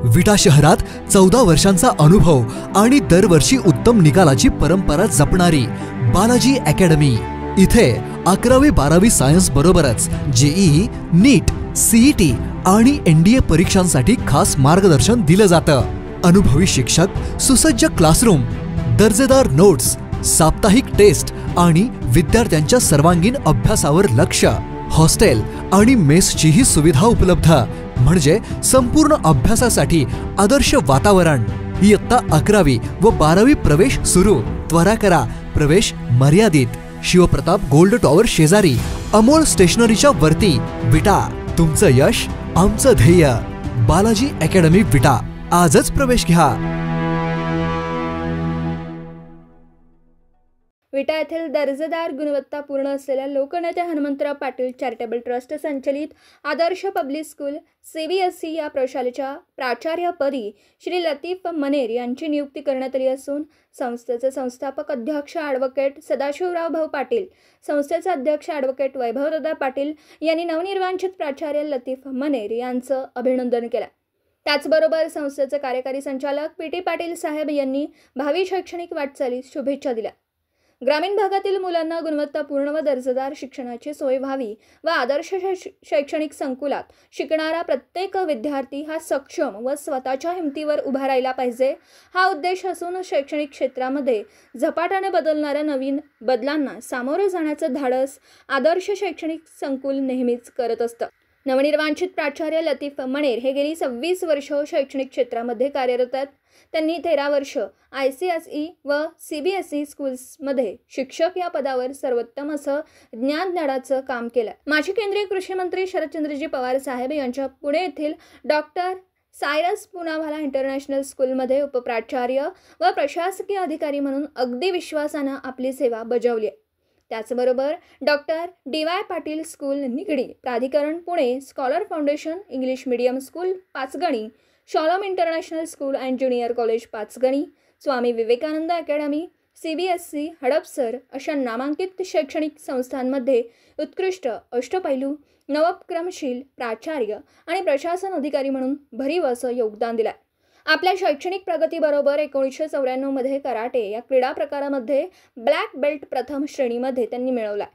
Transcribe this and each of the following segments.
विटा शहरात 14 वर्षांचा अनुभव आणि दरवर्षी उत्तम निकालाची परंपरा जपणारी बालाजी अकॅडमी। इथे 11वी-12वी सायन्स बरोबरच जेईई, नीट, सीईटी आणि एनडीए परीक्षांसाठी खास मार्गदर्शन दिलं जातं। अनुभवी शिक्षक, सुसज्ज क्लासरूम, दर्जेदार नोट्स, साप्ताहिक टेस्ट आणि विद्यार्थ्यांच्या सर्वांगीण अभ्यासावर लक्ष। हॉस्टेल आणि मेसचीही सुविधा उपलब्ध, म्हणजे संपूर्ण अभ्यासासाठी आदर्श वातावरण। इयत्ता 11वी व 12वी प्रवेश सुरू। त्वरा करा, प्रवेश मर्यादित। शिवप्रताप गोल्ड टॉवर शेजारी, अमोल स्टेशनरीच्या वरती, विटा। तुमचं यश आमचं ध्येय। बालाजी अकॅडमी विटा, आजच प्रवेश घ्या। विटा येथील दर्जेदार गुणवत्तापूर्ण असलेल्या लोकनेते हनुमंतराव पाटील चॅरिटेबल ट्रस्ट संचलित आदर्श पब्लिक स्कूल CBSE या प्रशालेच्या प्राचार्यपदी श्री लतीफ मनेर यांची नियुक्ती करण्यात आली असून संस्थेचे संस्थापक अध्यक्ष ॲडव्होकेट सदाशिवराव भाऊ पाटील, संस्थेचे अध्यक्ष ॲडव्होकेट वैभवदादा पाटील यांनी नवनिर्वाचित प्राचार्य लतीफ मनेर यांचं अभिनंदन केलं। त्याचबरोबर संस्थेचे कार्यकारी संचालक PT पाटील साहेब यांनी भावी शैक्षणिक वाटचालीस शुभेच्छा दिल्या। ग्रामीण भागातील मुलांना गुणवत्तापूर्ण व दर्जेदार शिक्षणाची सोय व्हावी व आदर्श शैक्षणिक संकुलात शिकणारा प्रत्येक विद्यार्थी हा सक्षम व स्वतःच्या हिमतीवर उभा राहिला पाहिजे, हा उद्देश असून शैक्षणिक क्षेत्रामध्ये झपाट्याने बदलणाऱ्या नवीन बदलांना सामोरे जाण्याचं धाडस आदर्श शैक्षणिक संकुल नेहमीच करत असतं। नवनिर्वाचित प्राचार्य लतीफ मनेर हे गेली 26 वर्ष शैक्षणिक क्षेत्रामध्ये कार्यरत आहेत। त्यांनी 13 वर्ष ICSE व CBSE स्कूल्समध्ये शिक्षक या पदावर सर्वोत्तम असं ज्ञानदानाचं काम केलं। माजी केंद्रीय कृषी मंत्री शरदचंद्रजी पवार साहेब यांच्या पुणे येथील डॉक्टर सायरस पूनावाला इंटरनॅशनल स्कूलमध्ये उपप्राचार्य व प्रशासकीय अधिकारी म्हणून अगदी विश्वासानं आपली सेवा बजावली आहे। त्याचबरोबर doctor DY Patil school Nigdi, Pradhikaran Pune, scholar foundation English medium school Panchgani, Shalom international school and junior college Panchgani, Swami Vivekanand academy, CBSE Hadapsar अशा नामांकित शैक्षणिक संस्थांमध्ये उत्कृष्ट अष्टपैलू, नवोपक्रमशील प्राचार्य आणि प्रशासन अधिकारी म्हणून भरीव असं योगदान दिलं। आपल्या शैक्षणिक प्रगतीबरोबर 1994 मध्ये कराटे या क्रीडा प्रकारामध्ये ब्लॅक बेल्ट प्रथम श्रेणीमध्ये त्यांनी मिळवला।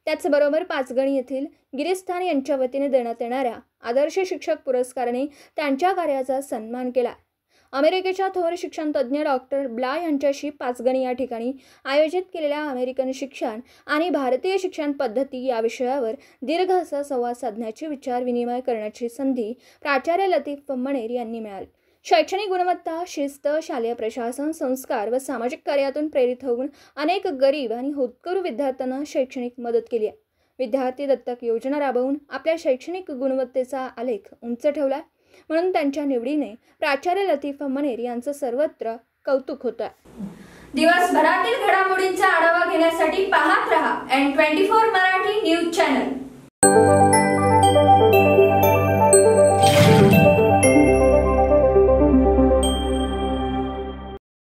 त्याचबरोबर पाचगणी येथील गिरीस्थान यांच्या वतीने देण्यात येणाऱ्या आदर्श शिक्षक पुरस्काराने त्यांच्या कार्याचा सन्मान केला। अमेरिकेच्या थोर शिक्षण तज्ज्ञ डॉक्टर ब्ला यांच्याशी पाचगणी या ठिकाणी आयोजित केलेल्या अमेरिकन शिक्षण आणि भारतीय शिक्षण पद्धती या विषयावर दीर्घ असा संवाद साधण्याची विचार विनिमय करण्याची संधी प्राचार्य लतीफ मनेर यांनी मिळाली। शैक्षणिक गुणवत्ता, शिस्त, शालेय प्रशासन, संस्कार व सामाजिक कार्यातून प्रेरित होऊन अनेक गरीब आणि होतकरू विद्यार्थ्यांना शैक्षणिक मदत केली आहे। विद्यार्थी दत्तक योजना राबवून आपल्या शैक्षणिक गुणवत्तेचा आलेख उंच ठेवला, म्हणून त्यांच्या निवडीने प्राचार्य लतीफ मनेर यांचं सर्वत्र कौतुक होतं। दिवसभरातील घडामोडींचा आढावा घेण्यासाठी पाहत रहा N24 मराठी न्यूज चॅनल।